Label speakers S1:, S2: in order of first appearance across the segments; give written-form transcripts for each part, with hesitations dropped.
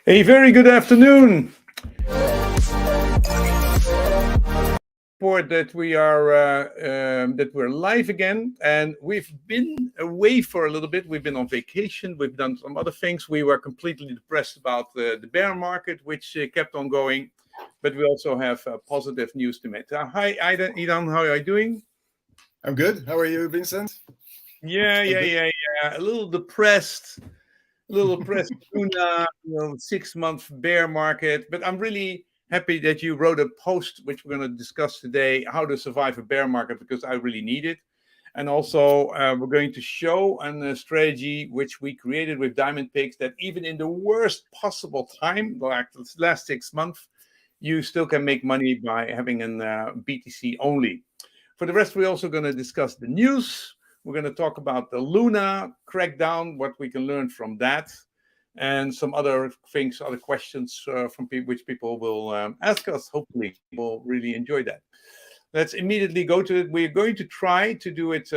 S1: A very good afternoon. Report that we're live again, and we've been away for a little bit. We've been on vacation. We've done some other things. We were completely depressed about the bear market, which kept on going, but we also have positive news to make. Hi, Idan. How are you doing?
S2: I'm good. How are you, Vincent?
S1: Yeah. A little depressed. Luna, 6-month bear market, but I'm really happy that you wrote a post which we're going to discuss today, how to survive a bear market, because I really need it. And also we're going to show a strategy which we created with Diamondpigs, that even in the worst possible time, like the last 6 months, you still can make money by having a BTC only. For the rest, we're also going to discuss the news. We're going to talk about the Luna crackdown, what we can learn from that, and some other things, other questions from people, which people will ask us. Hopefully, we'll really enjoy that. Let's immediately go to it. We're going to try to do it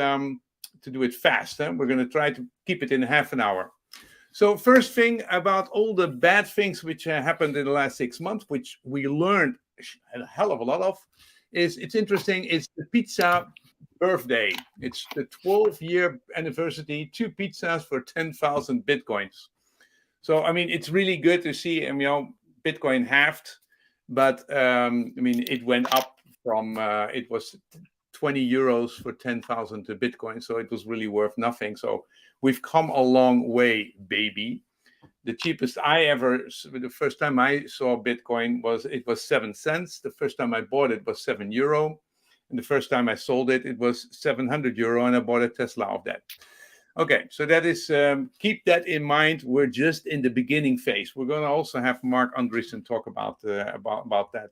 S1: fast. We're going to try to keep it in half an hour. So first thing about all the bad things which happened in the last 6 months, which we learned a hell of a lot of, is it's interesting. It's the pizza birthday. It's the 12-year anniversary. 2 pizzas for 10,000 bitcoins. So I mean, it's really good to see. Bitcoin halved, but it went up from it was 20 euros for 10,000 Bitcoin. So it was really worth nothing. So we've come a long way, baby. The cheapest the first time I saw Bitcoin was 7 cents. The first time I bought it was €7. And the first time I sold it, it was €700, and I bought a Tesla of that. Okay, so that is, keep that in mind. We're just in the beginning phase. We're going to also have Mark Andreessen talk about that,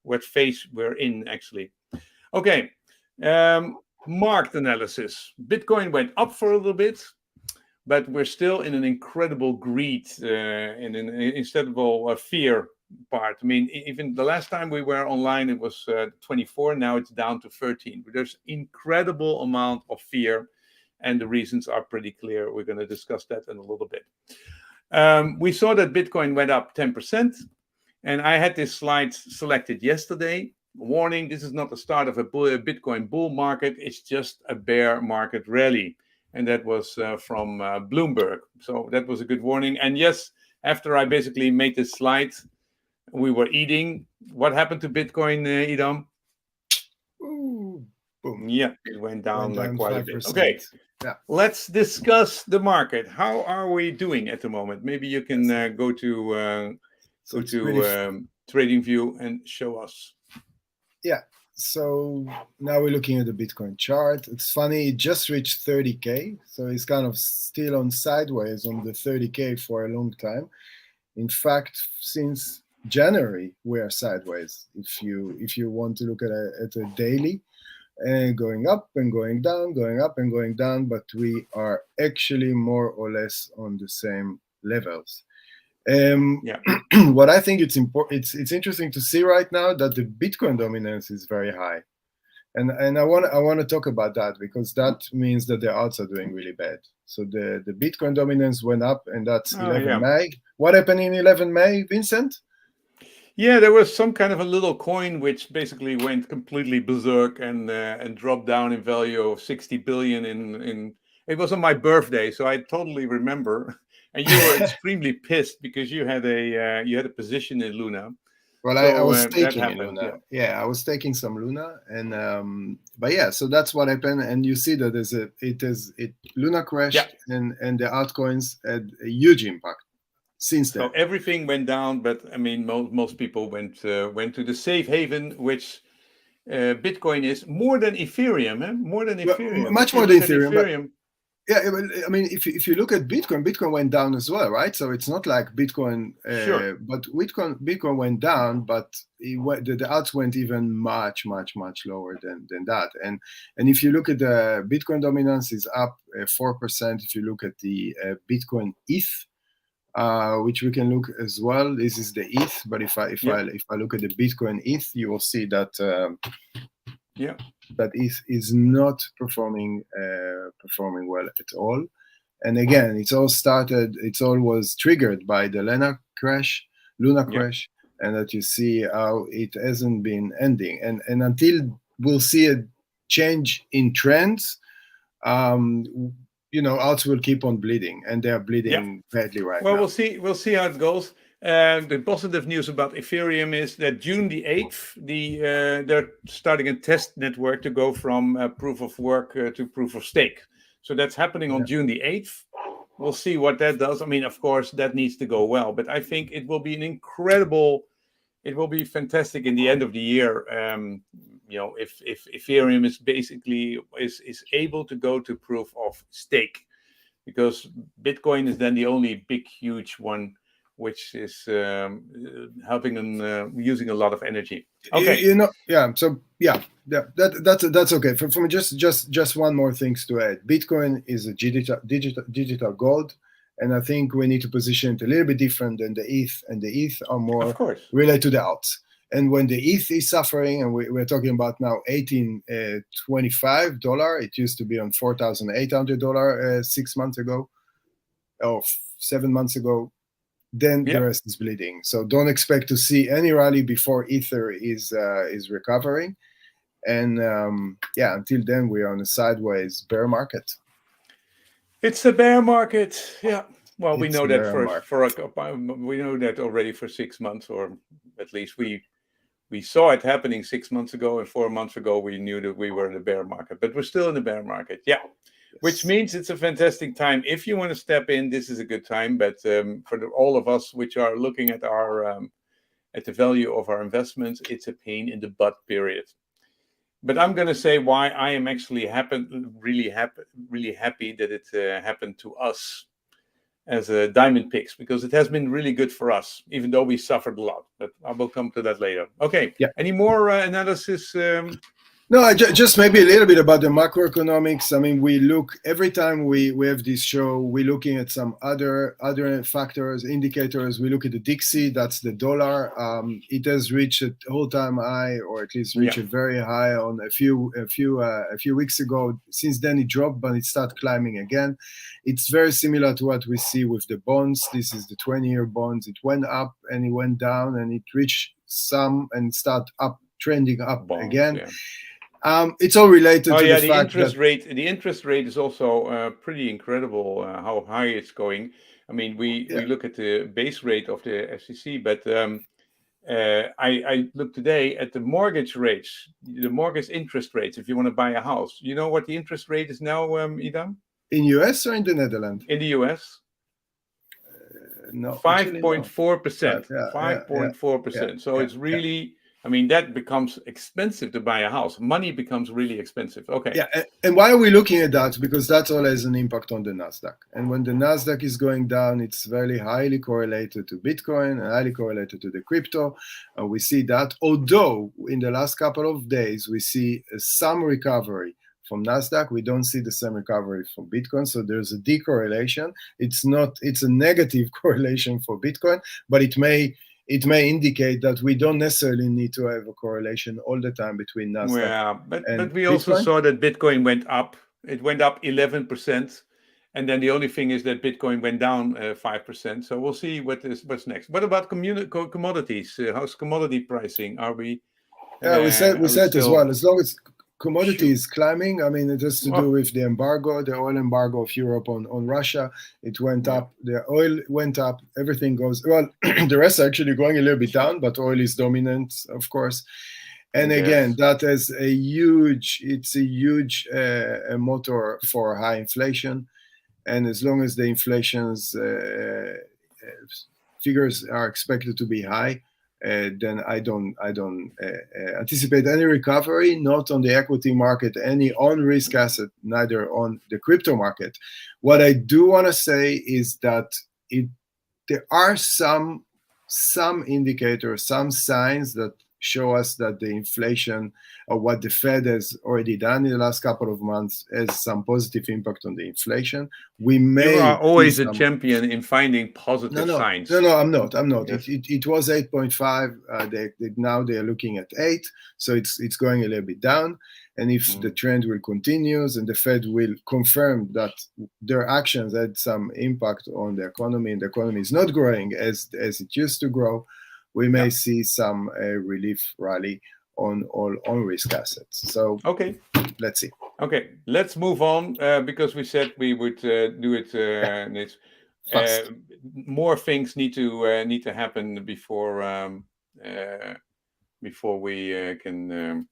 S1: what phase we're in, actually. Okay, market analysis. Bitcoin went up for a little bit, but we're still in an incredible greed, instead of fear part. Even the last time we were online, it was 24. Now it's down to 13. But there's incredible amount of fear, and the reasons are pretty clear. We're going to discuss that in a little bit. We saw that Bitcoin went up 10%, and I had this slide selected yesterday. Warning: this is not the start of a Bitcoin bull market. It's just a bear market rally, and that was from Bloomberg. So that was a good warning. And yes, after I basically made this slide, we were eating. What happened to Bitcoin, Idam?
S2: Ooh, boom.
S1: Yeah, it went down quite 5%. A bit. Okay,
S2: yeah.
S1: Let's discuss the market. How are we doing at the moment? Maybe you can go to TradingView and show us.
S2: Yeah. So now we're looking at the Bitcoin chart. It's funny, it just reached 30K. So it's kind of still on sideways on the 30K for a long time. In fact, since January, we are sideways. If you want to look at a daily, going up and going down, going up and going down, but we are actually more or less on the same levels. What I think it's interesting to see right now that the Bitcoin dominance is very high, and I want to talk about that, because that means that the alts are doing really bad. So the Bitcoin dominance went up, and that's 11 May. What happened in 11 May, Vincent?
S1: Yeah, there was some kind of a little coin which basically went completely berserk and dropped down in value of 60 billion. In it was on my birthday, so I totally remember. And you were extremely pissed because you had a position in Luna.
S2: Well,
S1: so,
S2: I was staking in Luna. Yeah, I was taking some Luna, and but yeah, so that's what happened. And you see that Luna crashed, and the altcoins had a huge impact since then.
S1: So everything went down, but most people went to the safe haven, which Bitcoin is more than Ethereum, More than Ethereum.
S2: Much more than Ethereum. Yeah, I mean, if you look at Bitcoin, Bitcoin went down as well, right? So it's not like Bitcoin,
S1: Sure.
S2: but Bitcoin went down, but the odds went even much lower than that. And if you look at the Bitcoin dominance is up 4%. If you look at the Bitcoin ETH, which we can look as well, this is the ETH. But if I look at the Bitcoin ETH, you will see that.
S1: Yeah.
S2: That is not performing well at all. And again, it all was triggered by the Luna crash, and that you see how it hasn't been ending. And until we'll see a change in trends, odds will keep on bleeding, and they are bleeding badly right
S1: well,
S2: now.
S1: We'll see how it goes. The positive news about Ethereum is that June the 8th, they're starting a test network to go from proof of work to proof of stake. So that's happening on June the 8th. We'll see what that does. I mean, of course, that needs to go well, but I think it will be it will be fantastic in the end of the year. If Ethereum is able to go to proof of stake, because Bitcoin is then the only big, huge one which is helping and using a lot of energy. Okay.
S2: That's okay. For me, just one more things to add. Bitcoin is a digital gold, and I think we need to position it a little bit different than the ETH, and the ETH are more related to the alts. And when the ETH is suffering, and we're talking about now $18.25, it used to be on $4,800 6 months ago, or 7 months ago. Then the rest is bleeding. So don't expect to see any rally before Ether is recovering. And until then, we are on a sideways bear market.
S1: It's a bear market. Yeah. Well, we know that we know that already for 6 months, or at least we saw it happening 6 months ago, and 4 months ago we knew that we were in the bear market, but we're still in the bear market. Yeah. Which means it's a fantastic time. If you want to step in, this is a good time. But for all of us which are looking at at the value of our investments, it's a pain in the butt period. But I'm going to say why I am actually really happy that it happened to us as a Diamondpigs, because it has been really good for us, even though we suffered a lot. But I will come to that later. Okay. Yeah. Any more analysis?
S2: No, just maybe a little bit about the macroeconomics. I mean, we look every time we have this show, we're looking at some other factors, indicators. We look at the Dixie, that's the dollar. It has reached an all-time high, or at least reached a very high on a few weeks ago. Since then, it dropped, but it started climbing again. It's very similar to what we see with the bonds. This is the 20-year bonds. It went up and it went down, and it reached some and start up, trending up again. Yeah. It's all related to the fact
S1: that the interest rate is also pretty incredible how high it's going. I mean, we look at the base rate of the FCC, but I look today at the mortgage rates, the mortgage interest rates. If you want to buy a house, you know what the interest rate is now, Idam?
S2: In US or in the Netherlands?
S1: In the US.
S2: No,
S1: 5.4%. 5.4%. So it's really. I mean, that becomes expensive to buy a house. Money becomes really expensive. Okay.
S2: Yeah, and why are we looking at that? Because that all has an impact on the Nasdaq. And when the Nasdaq is going down, it's very highly correlated to Bitcoin and highly correlated to the crypto. And we see that, although in the last couple of days, we see some recovery from Nasdaq, we don't see the same recovery from Bitcoin. So there's a decorrelation. It's a negative correlation for Bitcoin, but it may indicate that we don't necessarily need to have a correlation all the time between Nasdaq
S1: but we also saw that Bitcoin went up. It went up 11%, and then the only thing is that Bitcoin went down 5%. So we'll see what's next. What about commodities? How's commodity pricing? Are we?
S2: We said as well. As long as commodity is climbing, I mean, it has to do with the embargo, the oil embargo of Europe on Russia. It went up, the oil went up, everything goes, well, the rest are actually going a little bit down, but oil is dominant, of course. And again, that is a huge motor for high inflation. And as long as the inflation's figures are expected to be high, then I don't anticipate any recovery, not on the equity market, any on risk asset, neither on the crypto market. What I do want to say is that there are some indicators, some signs that show us that the inflation, or what the Fed has already done in the last couple of months, has some positive impact on the inflation. We may
S1: You are always a
S2: some...
S1: champion in finding positive signs.
S2: No, I'm not.
S1: Yes.
S2: It was 8.5. Now they are looking at 8, so it's going a little bit down. And if the trend will continue, and the Fed will confirm that their actions had some impact on the economy, and the economy is not growing as it used to grow, we may see some relief rally on all on risk assets. So
S1: okay,
S2: let's see.
S1: Okay, let's move on because we said we would do it. More things need to happen before we can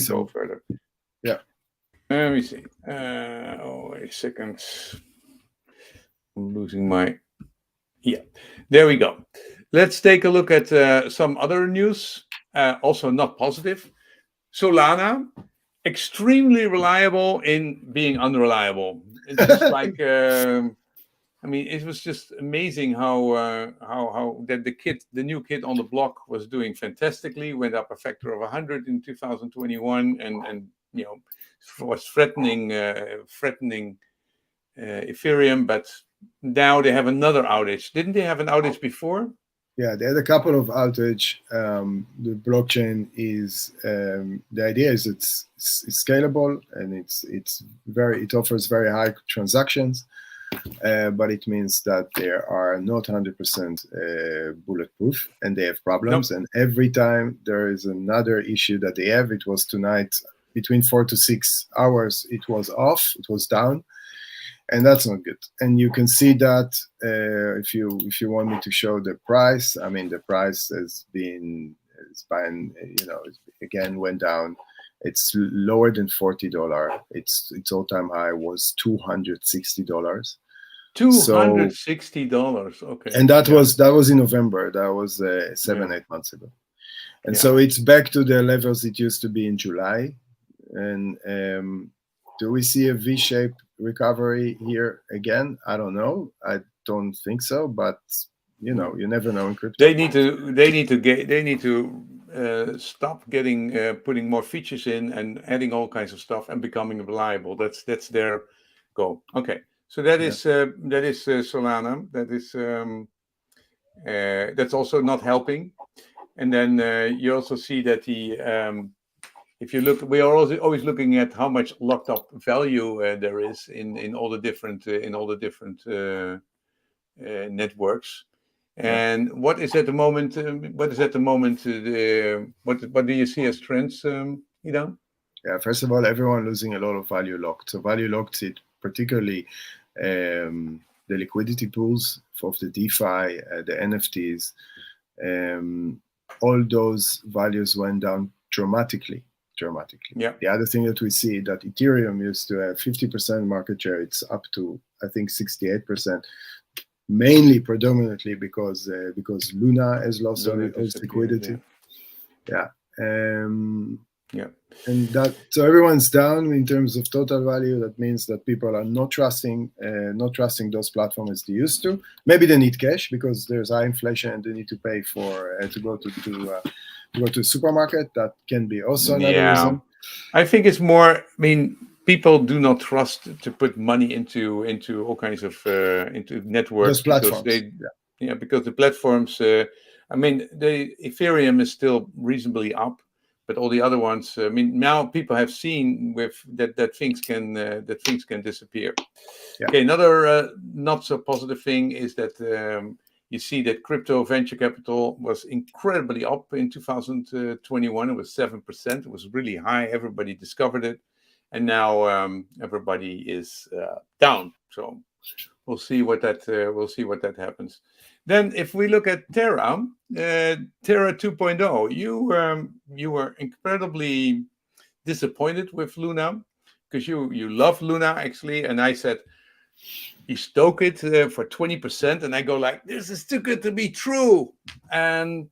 S1: go further.
S2: Yeah.
S1: Let me see. Wait a second. I'm losing my. Yeah, there we go. Let's take a look at some other news. Also not positive. Solana, extremely reliable in being unreliable. It's just like I mean, it was just amazing how that the new kid on the block was doing fantastically. Went up a factor of 100 in 2021, and you know was threatening Ethereum, but now they have another outage. Didn't they have an outage before?
S2: Yeah, they had a couple of outage. The blockchain is the idea is it's scalable, and it offers very high transactions, but it means that they are not 100% bulletproof, and they have problems. Nope. And every time there is another issue that they have, it was tonight between 4 to 6 hours. It was off. It was down. And that's not good. And you can see that if you want me to show the price, I mean, the price has been, again went down. It's lower than $40. Its all-time high was $260.
S1: $260. Okay.
S2: And that was in November. That was 7-8 months ago. And so it's back to the levels it used to be in July. And do we see a V-shaped recovery here again? I don't know. I don't think so, but you never know in crypto.
S1: They need to stop putting more features in and adding all kinds of stuff and becoming reliable. That's their goal. Okay, so that is Solana. That is that's also not helping. And then you also see that if you look, we are always looking at how much locked up value there is in all the different networks, and what is at the moment? What do you see as trends, Idan?
S2: Yeah, first of all, everyone losing a lot of value locked. So value locked, it particularly the liquidity pools of the DeFi, the NFTs, all those values went down dramatically. Yeah. The other thing that we see that Ethereum used to have 50% market share, it's up to I think 68%, predominantly because Luna has lost all its liquidity. Yeah. And that, so everyone's down in terms of total value. That means that people are not trusting those platforms as they used to. Maybe they need cash because there's high inflation and they need to pay for to go to the supermarket. That can be also another reason.
S1: I think it's more. I mean, people do not trust to put money into all kinds of into networks.
S2: Those platforms.
S1: Because the platforms. I mean, the Ethereum is still reasonably up. But all the other ones, I mean, now people have seen that things can disappear. Yeah. Okay, another not so positive thing is that you see that crypto venture capital was incredibly up in 2021. It was 7%. It was really high. Everybody discovered it, and now everybody is down. So we'll see what that happens. Then, if we look at Terra 2.0, you were incredibly disappointed with Luna because you love Luna actually, and I said you stoke it for 20%, and I go like, this is too good to be true. And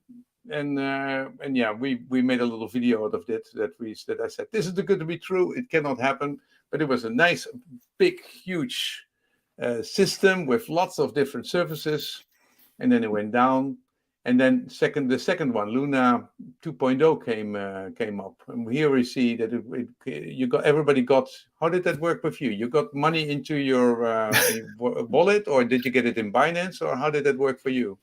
S1: yeah, we made a little video out of it that I said, this is too good to be true. It cannot happen. But it was a nice, big, huge system with lots of different services, and then it went down. And then the second one, Luna 2.0 came up, and here we see that everybody got. How did that work with you? You got money into your wallet, or did you get it in Binance, or how did that work for you?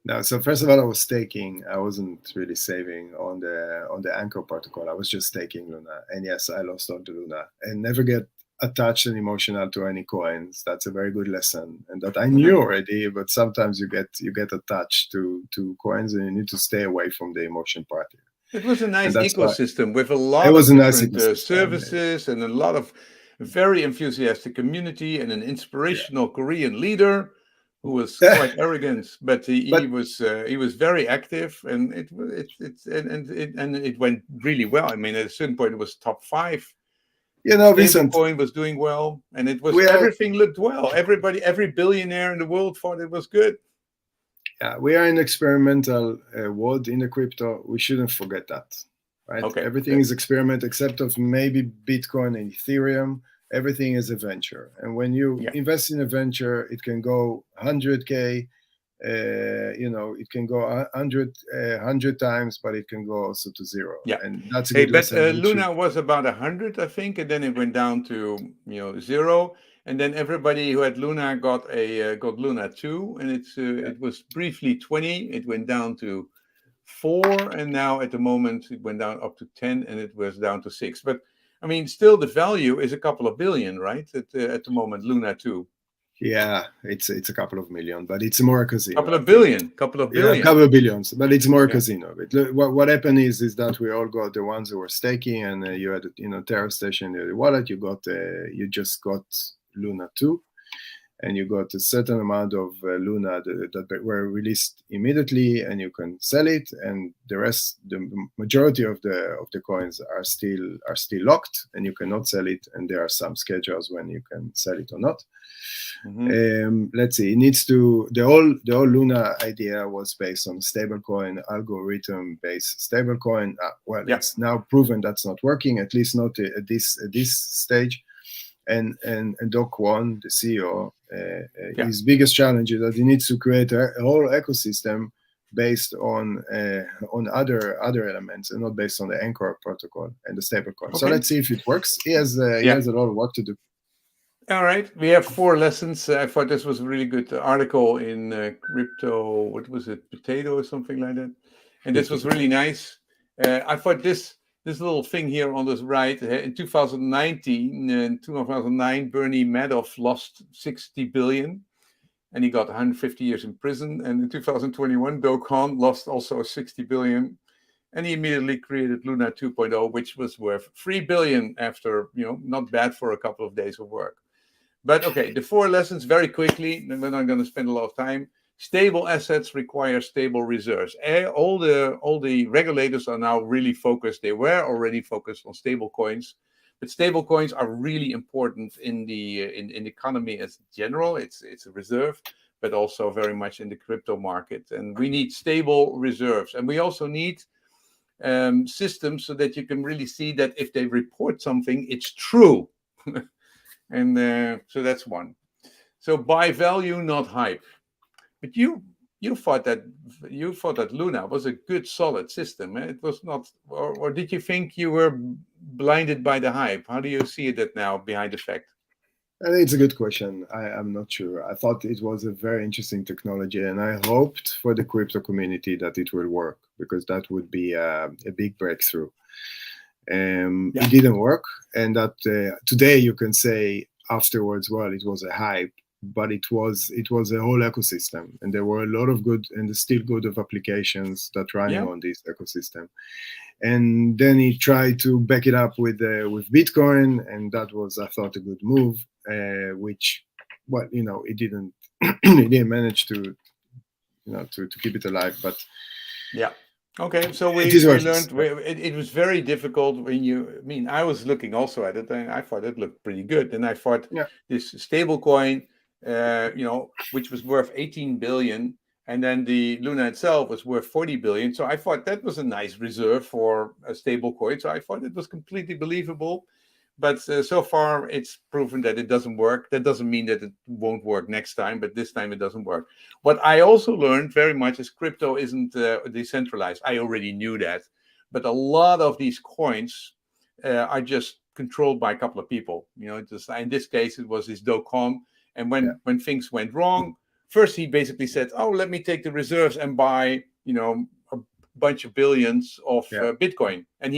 S2: No, so first of all, I was staking. I wasn't really saving on the Anchor protocol. I was just staking Luna, and yes, I lost all the Luna. And never get attached and emotional to any coins. That's a very good lesson, and that I knew already. But sometimes you get attached to coins, and you need to stay away from the emotion part.
S1: It was a nice ecosystem with a lot of different services and a lot of very enthusiastic community and an inspirational Korean leader who was quite arrogant, but he was very active, and it went really well. I mean, at a certain point, it was top 5. Bitcoin was doing well, and everything looked well. Every billionaire in the world thought it was good.
S2: Yeah, we are in experimental world in the crypto. We shouldn't forget that, right? Okay, everything is experiment except of maybe Bitcoin and Ethereum. Everything is a venture, and when you invest in a venture, it can go 100K. It can go 100 times, but it can go also to 0.
S1: Yeah,
S2: and that's a good lesson.
S1: Luna was about 100, I think, and then it went down to 0. And then everybody who had Luna got Luna 2, and it was briefly 20. It went down to 4, and now at the moment it went down up to 10, and it was down to 6. But I mean, still the value is a couple of billion, right? At the moment, Luna 2.
S2: Yeah, it's a couple of million, but it's more a casino.
S1: Couple of billion.
S2: Yeah, a couple of billions, but it's more a casino. What happened is that we all got the ones who were staking, and you had Terra Station in the wallet. You just got Luna 2, and you got a certain amount of Luna that were released immediately, and you can sell it, and the majority of the coins are still locked, and you cannot sell it, and there are some schedules when you can sell it or not. Let's see. It needs to. The whole Luna idea was based on stablecoin, algorithm-based stablecoin. It's now proven that's not working, at least not at this stage. And Doc Won, the CEO, his biggest challenge is that he needs to create a whole ecosystem based on other elements and not based on the Anchor protocol and the stablecoin. So let's see if it works. He has a lot of work to do.
S1: All right, we have 4 lessons. I thought this was a really good article in Crypto. What was it, Potato or something like that? And this was really nice. I thought this little thing here on this right, in 2009, Bernie Madoff lost 60 billion, and he got 150 years in prison. And in 2021, Do Kwon lost also 60 billion, and he immediately created Luna 2.0, which was worth 3 billion after, not bad for a couple of days of work. But okay, the 4 lessons very quickly, and we're not going to spend a lot of time. Stable assets require stable reserves. All the regulators are now really focused. They were already focused on stable coins, but stable coins are really important in the economy as general. It's a reserve, but also very much in the crypto market. And we need stable reserves, and we also need systems so that you can really see that if they report something, it's true. And so that's one. So buy value, not hype. But you thought that Luna was a good, solid system. It was not, or did you think you were blinded by the hype? How do you see it now behind the fact?
S2: I think it's a good question. I'm not sure. I thought it was a very interesting technology, and I hoped for the crypto community that it will work, because that would be a big breakthrough. It didn't work, and that today you can say afterwards, well, it was a hype, but it was a whole ecosystem, and there were a lot of good and still good of applications that running on this ecosystem. And then he tried to back it up with Bitcoin, and that was, I thought, a good move, which, it didn't it didn't manage to keep it alive, but
S1: Okay, so
S2: It
S1: we
S2: is what it is.
S1: learned it was very difficult when you. I mean, I was looking also at it, and I thought it looked pretty good. And I thought
S2: Yeah,
S1: this stable coin, which was worth 18 billion, and then the Luna itself was worth 40 billion. So I thought that was a nice reserve for a stable coin. So I thought it was completely believable. But so far, it's proven that it doesn't work. That doesn't mean that it won't work next time, but this time it doesn't work. What I also learned very much is crypto isn't decentralized. I already knew that, but a lot of these coins are just controlled by a couple of people. Just in this case, it was this .com, and
S2: yeah,
S1: when things went wrong, first he basically said, "Oh, let me take the reserves and buy, a bunch of billions of
S2: yeah,
S1: Bitcoin," and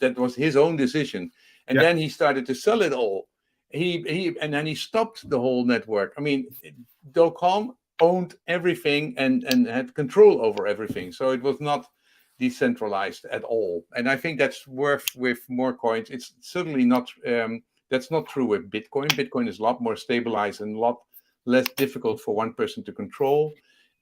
S1: that was his own decision, and
S2: yeah.
S1: then he started to sell it all. And then he stopped the whole network. I mean, .com owned everything and had control over everything. So it was not decentralized at all. And I think that's worth with more coins. It's certainly not. That's not true with Bitcoin. Bitcoin is a lot more stabilized and a lot less difficult for one person to control.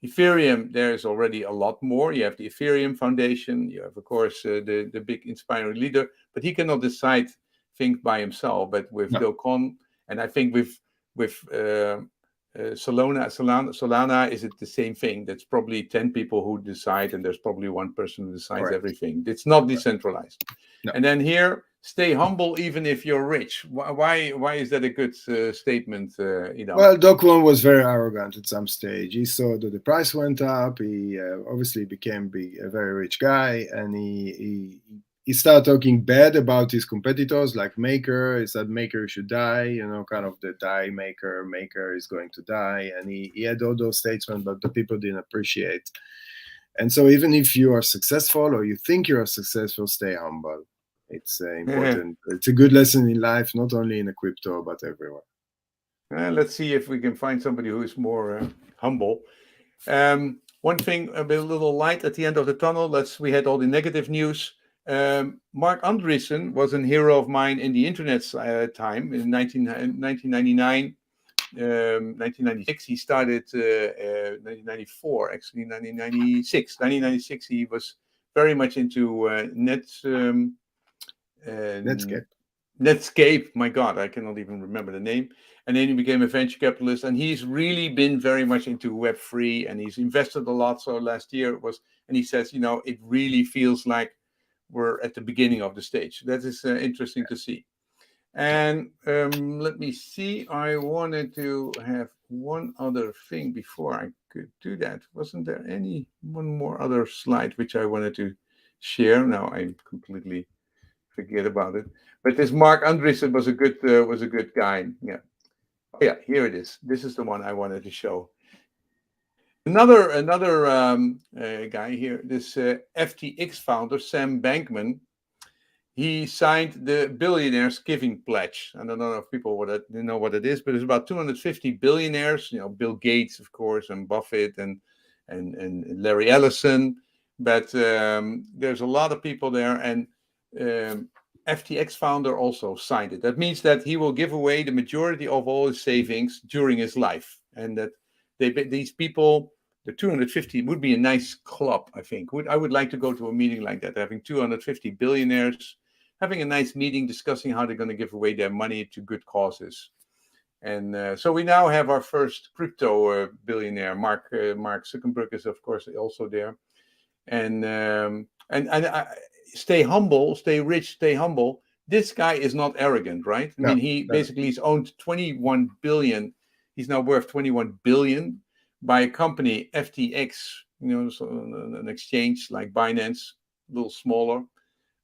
S1: Ethereum, there is already a lot more. You have the Ethereum Foundation. You have, of course, the big inspiring leader, but he cannot decide things by himself. But with
S2: No,
S1: Dokon, and I think with Solana, is it the same thing? That's probably 10 people who decide, and there's probably one person who decides
S2: correct.
S1: everything. It's not decentralized.
S2: No.
S1: And then here, stay humble even if you're rich. Why is that a good statement, Idam?
S2: Well, Doc One was very arrogant at some stage. He saw that the price went up. He obviously became a very rich guy, and he started talking bad about his competitors, like Maker. He said Maker should die, kind of the die Maker is going to die. And he had all those statements, but the people didn't appreciate. And so even if you are successful or you think you are successful, stay humble. It's important. It's a good lesson in life, not only in the crypto, but everywhere.
S1: Let's see if we can find somebody who is more humble. One thing, a little light at the end of the tunnel. We had all the negative news. Mark Andreessen was a hero of mine in the internet's time in 1999. 1996 he started 1994 actually 1996 he was very much into Netscape. My God, I cannot even remember the name. And then he became a venture capitalist, and he's really been very much into Web3, and he's invested a lot. So last year and he says, it really feels like we're at the beginning of the stage. That is interesting to see. And let me see. I wanted to have one other thing before I could do that. Wasn't there one more other slide which I wanted to share? Now I completely forget about it. But this Mark Andreessen was a good guy. Yeah. Oh, yeah, here it is. This is the one I wanted to show. Another guy here. This FTX founder Sam Bankman. He signed the Billionaires Giving Pledge. I don't know if people know what it is, but it's about 250 billionaires. Bill Gates, of course, and Buffett, and Larry Ellison. But there's a lot of people there, and FTX founder also signed it. That means that he will give away the majority of all his savings during his life, and that these people, the 250, would be a nice club. I think I would like to go to a meeting like that, having 250 billionaires having a nice meeting, discussing how they're going to give away their money to good causes. And so we now have our first crypto billionaire. Mark Zuckerberg is, of course, also there. And stay humble, stay rich, stay humble. This guy is not arrogant, right? I mean, he's owned 21 billion. He's now worth 21 billion by a company, FTX, so an exchange like Binance, a little smaller.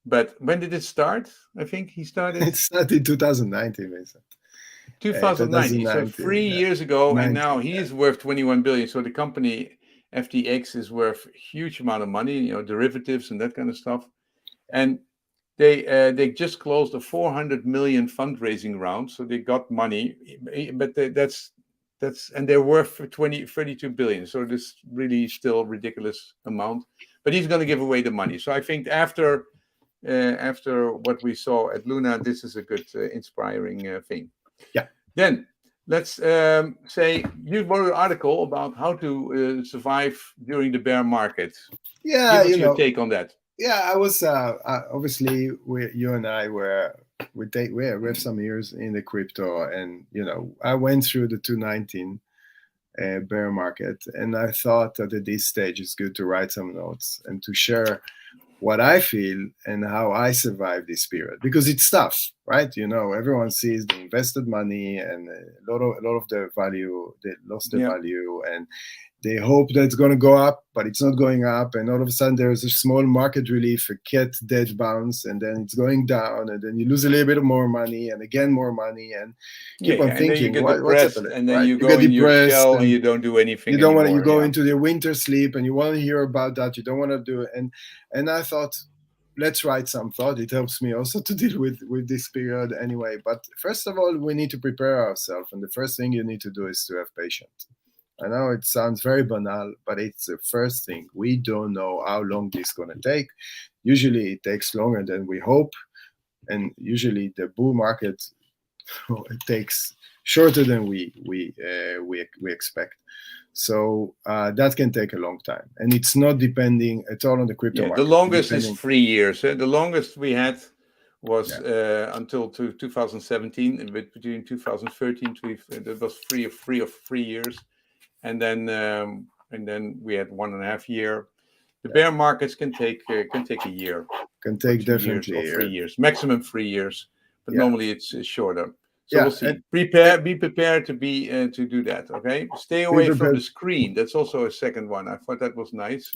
S1: But when did it start? I think he started.
S2: It started in 2019, basically.
S1: 2019. So 3 years ago, and now he's worth 21 billion. So the company FTX is worth a huge amount of money, derivatives and that kind of stuff. And they just closed a 400 million fundraising round, so they got money, but and they're worth 32 billion. So this really still ridiculous amount. But he's going to give away the money. So I think after what we saw at Luna, this is a good inspiring thing.
S2: Yeah.
S1: Then let's say you wrote an article about how to survive during the bear market.
S2: Yeah,
S1: Give us your take on that.
S2: Yeah, I was obviously you and I we have some years in the crypto, and I went through the 2019 bear market, and I thought that at this stage it's good to write some notes and to share what I feel and how I survived this period, because it's tough, right? Everyone sees the invested money and a lot of the value, they lost the value, and they hope that it's going to go up, but it's not going up. And all of a sudden there's a small market relief, a cat dead bounce, and then it's going down, and then you lose a little bit more money and again more money, and keep on thinking,
S1: and then you get
S2: what's
S1: depressed,
S2: happening?
S1: And then
S2: right?
S1: you go in your shell and you don't do anything.
S2: You don't want to.
S1: Anymore,
S2: You go into the winter sleep, and you want to hear about that. You don't want to do it. And I thought, let's write some thought. It helps me also to deal with this period anyway. But first of all, we need to prepare ourselves, and the first thing you need to do is to have patience. I know it sounds very banal, but it's the first thing. We don't know how long this is going to take. Usually it takes longer than we hope. And usually the bull market, it takes shorter than we expect. So that can take a long time. And it's not depending at all on the crypto market.
S1: The longest is 3 years. The longest we had was until 2017, and between 2013 that was free of 3 years. And then we had 1.5 years. The bear markets can take a year.
S2: Can take definitely
S1: years or 3 years, maximum 3 years. But normally it's shorter. So we'll see. Be prepared to do that. Okay. Stay away from the screen. That's also a second one. I thought that was nice.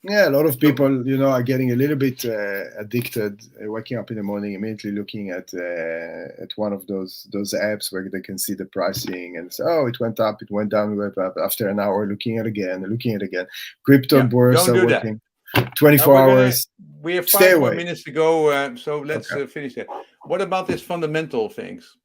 S2: Yeah, a lot of people, are getting a little bit addicted, waking up in the morning, immediately looking at one of those apps where they can see the pricing and say, oh, it went up, it went down, it went up. After an hour, looking at it again. Crypto bursts are working 24 hours.
S1: We have 5 more minutes to go, so let's finish that. What about these fundamental things?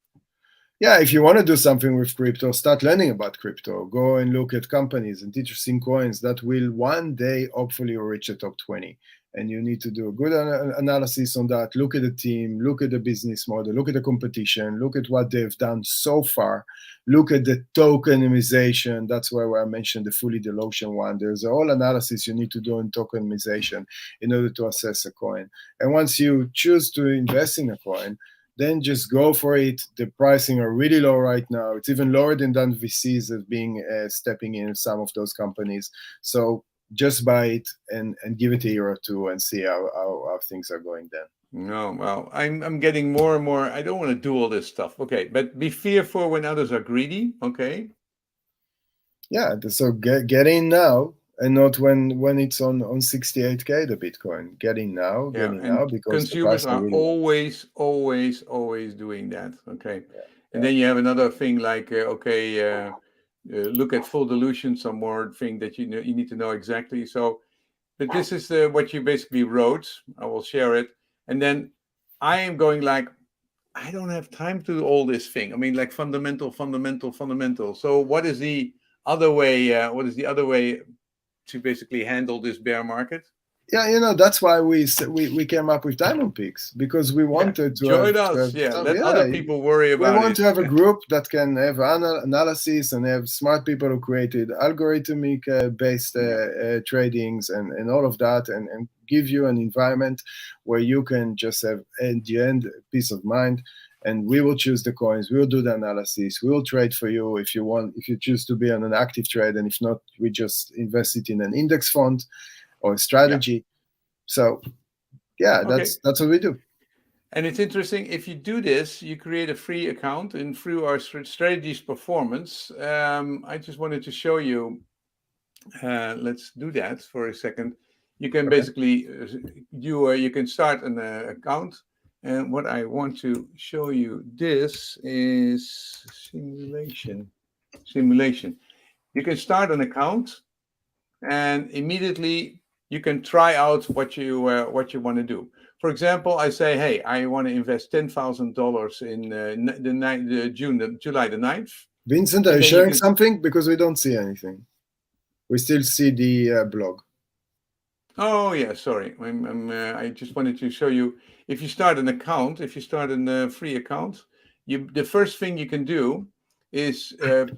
S2: Yeah, if you want to do something with crypto, start learning about crypto. Go and look at companies and interesting coins that will one day hopefully reach the top 20. And you need to do a good analysis on that. Look at the team, look at the business model, look at the competition, look at what they've done so far. Look at the tokenization. That's why I mentioned the fully dilution one. There's a whole analysis you need to do on tokenization in order to assess a coin. And once you choose to invest in a coin, then just go for it. The pricing are really low right now. It's even lower than VCs have been stepping in some of those companies. So just buy it and give it a year or two and see how things are going then.
S1: No, well, I'm getting more and more. I don't want to do all this stuff. Okay, but be fearful when others are greedy. Okay.
S2: Yeah, so get in now. And not when it's on 68K, the Bitcoin. Get in now, because
S1: consumers are always doing that. Okay, and then you have another thing like look at full dilution, some more thing that you need to know exactly. So, but this is what you basically wrote. I will share it, and then I am going like, I don't have time to do all this thing. I mean, like fundamental. So, what is the other way? To basically handle this bear market?
S2: Yeah, that's why we came up with Diamondpigs, because we wanted to
S1: join us. Let other people worry about it.
S2: We want to have a group that can have analysis and have smart people who created algorithmic based tradings and all of that, and give you an environment where you can just have at the end peace of mind. And we will choose the coins. We will do the analysis. We will trade for you if you want. If you choose to be on an active trade, and if not, we just invest it in an index fund or a strategy. Yeah. So, that's what we do.
S1: And it's interesting. If you do this, you create a free account, and through our strategies performance, I just wanted to show you. Let's do that for a second. You can basically you can start an account. And what I want to show you, this is simulation. You can start an account, and immediately you can try out what you want to do. For example, I say, hey, I want to invest $10,000 in July the 9th.
S2: Vincent, are you sharing something? Because we don't see anything. We still see the blog.
S1: Oh yeah, sorry. I just wanted to show you. If you start an account, if you start a free account, the first thing you can do is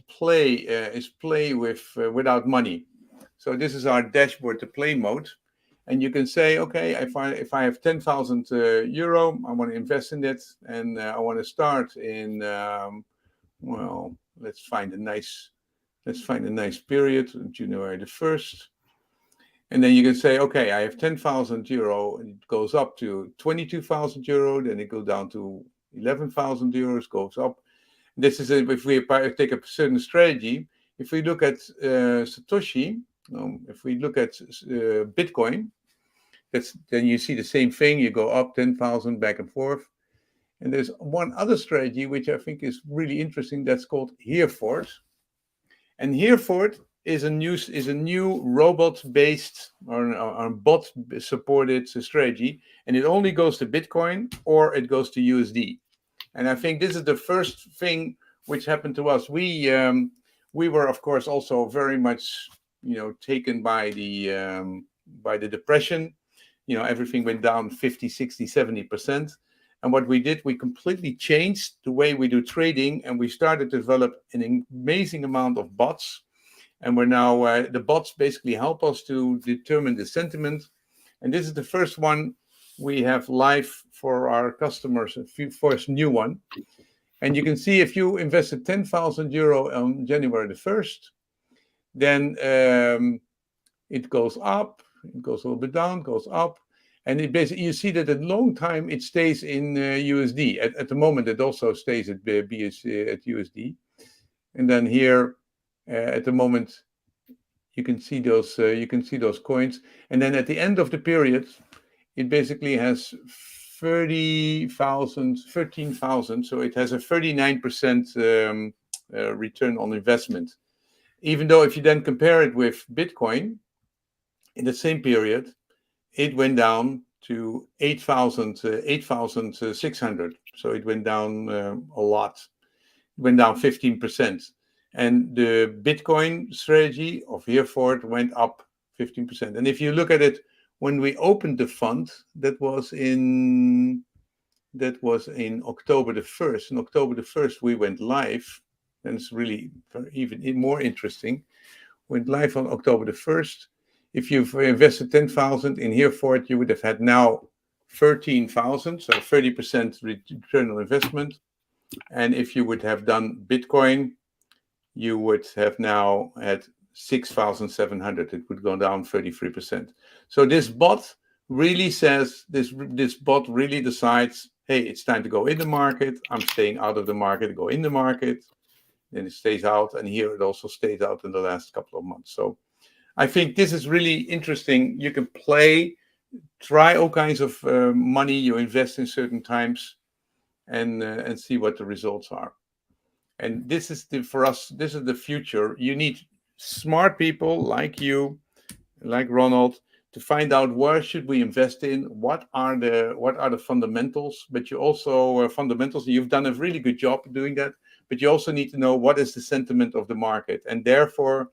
S1: play with without money. So this is our dashboard, the play mode, and you can say, okay, if I have 10,000 euro, I want to invest in it, and I want to start in well, let's find a nice period, January the 1st. And then you can say, okay, I have 10,000 euro, and it goes up to 22,000 euro, then it goes down to 11,000 euros, goes up. This is if we take a certain strategy. If we look at Satoshi, if we look at Bitcoin, then you see the same thing. You go up 10,000 back and forth. And there's one other strategy which I think is really interesting. That's called Hereford. And Hereford is a new robot-based or bot-supported strategy, and it only goes to Bitcoin or it goes to USD. And I think this is the first thing which happened to us. We were, of course, also very much, taken by the depression. Everything went down 50, 60, 70%. And what we did, we completely changed the way we do trading, and we started to develop an amazing amount of bots. And we're now, the bots basically help us to determine the sentiment. And this is the first one we have live for our customers, first new one. And you can see if you invested 10,000 euro on January the 1st, then it goes up, it goes a little bit down, goes up. And it basically, you see that at long time it stays in USD. At the moment, it also stays at USD. And then here, at the moment, you can see those coins. And then at the end of the period, it basically has 13,000. So it has a 39% return on investment. Even though if you then compare it with Bitcoin, in the same period, it went down to 8,600. So it went down a lot. It went down 15%. And the Bitcoin strategy of Hereford went up 15%. And if you look at it, when we opened the fund, that was in October the 1st. On October the 1st, we went live. And it's really even more interesting. Went live on October the 1st. If you've invested 10,000 in Hereford, you would have had now 13,000, so 30% return on investment. And if you would have done Bitcoin, you would have now had 6,700. It would go down 33%. So this bot really says, this bot really decides, hey, it's time to go in the market. I'm staying out of the market, go in the market. Then it stays out. And here it also stayed out in the last couple of months. So I think this is really interesting. You can try all kinds of money you invest in certain times, and see what the results are. And this is for us. This is the future. You need smart people like you, like Ronald, to find out where should we invest in. What are the fundamentals? But you also fundamentals. You've done a really good job doing that. But you also need to know what is the sentiment of the market, and therefore,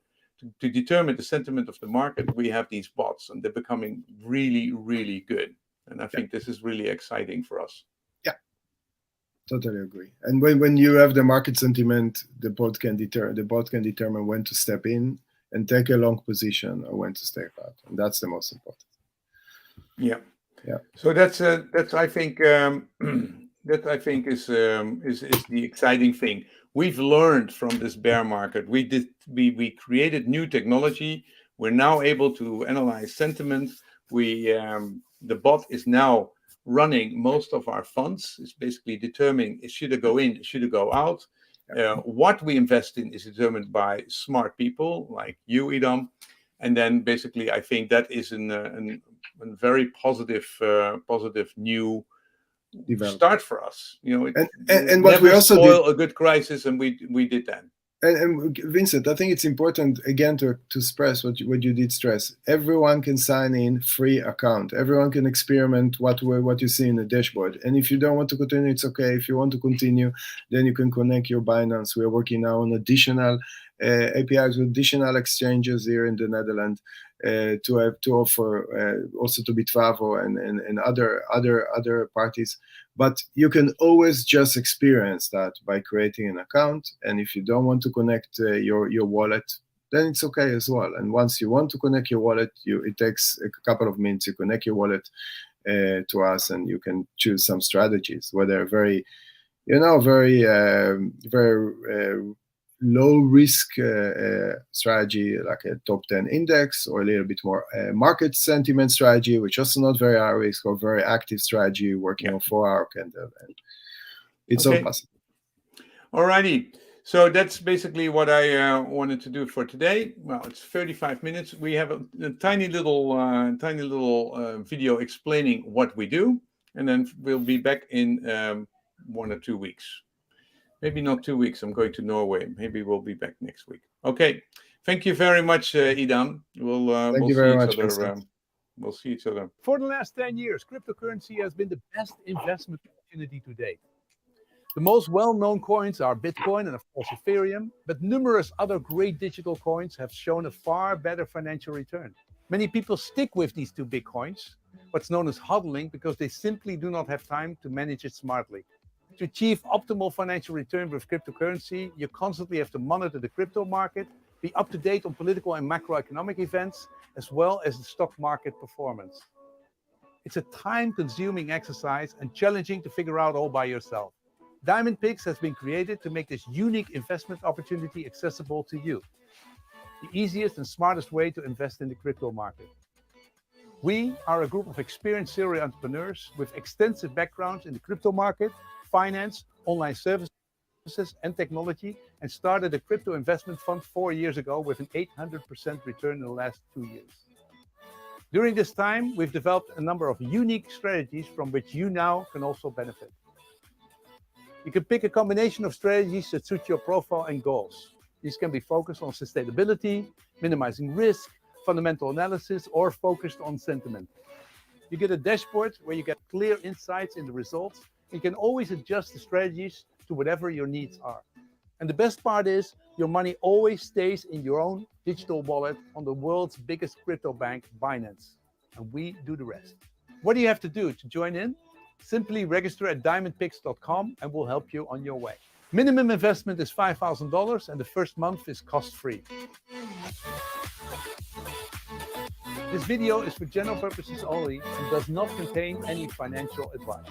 S1: to determine the sentiment of the market, we have these bots, and they're becoming really, really good. And I think this is really exciting for us.
S2: Yeah, totally agree. And when you have the market sentiment, the bot can determine when to step in and take a long position or when to stay out, and that's the most important.
S1: Yeah.
S2: Yeah.
S1: So that's I think that I think is the exciting thing. We've learned from this bear market. We created new technology. We're now able to analyze sentiment. The bot is now running most of our funds. It's basically determining should it go in, should it go out. What we invest in is determined by smart people like you, Idam. And then basically, I think that is a very positive new start for us.
S2: And what we also
S1: spoil a good crisis, and we did that.
S2: And Vincent, I think it's important again to stress what you did stress. Everyone can sign in free account. Everyone can experiment what you see in the dashboard. And if you don't want to continue, it's okay. If you want to continue, then you can connect your Binance. We are working now on additional APIs with additional exchanges here in the Netherlands. to offer also to Bitravo and other parties. But you can always just experience that by creating an account. And if you don't want to connect your wallet, then it's okay as well. And once you want to connect your wallet, it takes a couple of minutes. You connect your wallet to us, and you can choose some strategies, whether very low risk strategy like a top 10 index, or a little bit more market sentiment strategy, which also not very high risk, or very active strategy working on 4-hour candle. And it's all possible.
S1: Alrighty. So that's basically what I wanted to do for today. Well, it's 35 minutes. We have a tiny little video explaining what we do, and then we'll be back in 1 or 2 weeks. Maybe not 2 weeks. I'm going to Norway. Maybe we'll be back next week. Okay. Thank you very much, Idam. We'll see each other.
S3: For the last 10 years, cryptocurrency has been the best investment opportunity to date. The most well-known coins are Bitcoin and, of course, Ethereum, but numerous other great digital coins have shown a far better financial return. Many people stick with these two big coins, what's known as hodling, because they simply do not have time to manage it smartly. To achieve optimal financial return with cryptocurrency, you constantly have to monitor the crypto market, be up to date on political and macroeconomic events, as well as the stock market performance. It's a time-consuming exercise and challenging to figure out all by yourself. Diamondpigs has been created to make this unique investment opportunity accessible to you. The easiest and smartest way to invest in the crypto market. We are a group of experienced serial entrepreneurs with extensive backgrounds in the crypto market, finance, online services, and technology, and started a crypto investment fund 4 years ago with an 800% return in the last 2 years. During this time, we've developed a number of unique strategies from which you now can also benefit. You can pick a combination of strategies that suit your profile and goals. These can be focused on sustainability, minimizing risk, fundamental analysis, or focused on sentiment. You get a dashboard where you get clear insights in the results. You can always adjust the strategies to whatever your needs are. And the best part is, your money always stays in your own digital wallet on the world's biggest crypto bank, Binance. And we do the rest. What do you have to do to join in? Simply register at diamondpigs.com and we'll help you on your way. Minimum investment is $5,000 and the first month is cost-free. This video is for general purposes only and does not contain any financial advice.